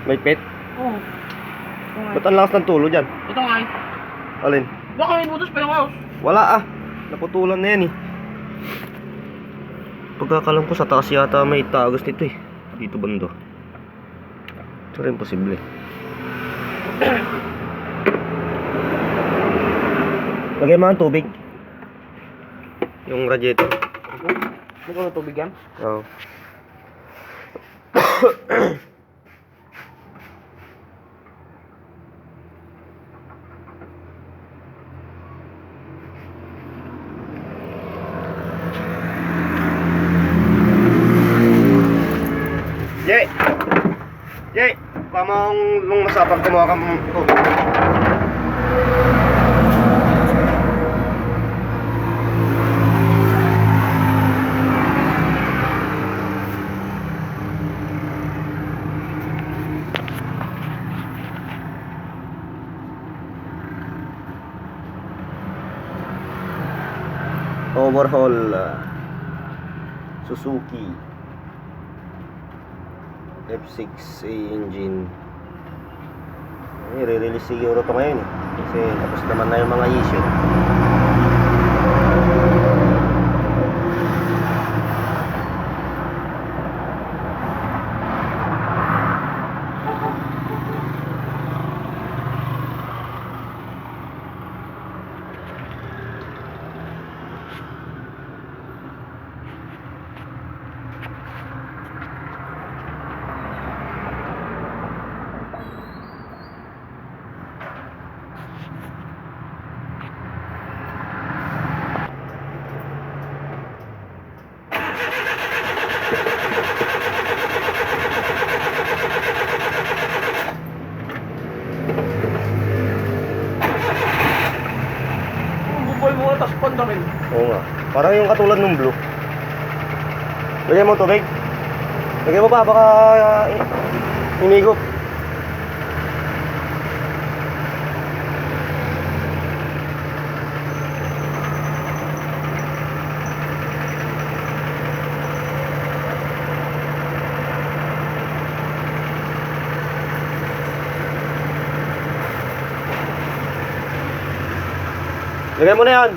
May pet? Oo. Ba't ang lakas ng tulo dyan? Ito nga eh. Alin? Baka may butos pa yung house. Wala ah. Naputulan na yan eh. Pagkakalam ko sa taas yata may tagas nito eh. Dito bando. Ito rin posible. Lagay mo ang tubig. Yung radiator. Hindi ko na tubig yan. Oo. Jay! Jay! Pamang nung masapag kumuha kang tubig. Overhaul Suzuki F6A engine. I-release siguro ito ngayon eh. Kasi tapos naman na yung mga issue. Bubol mo na, tapos panda rin. Oo nga. Parang yung katulad ng blue. Lagay mo tubig. Lagay mo pa, baka hinigop. Lagay mo na yan.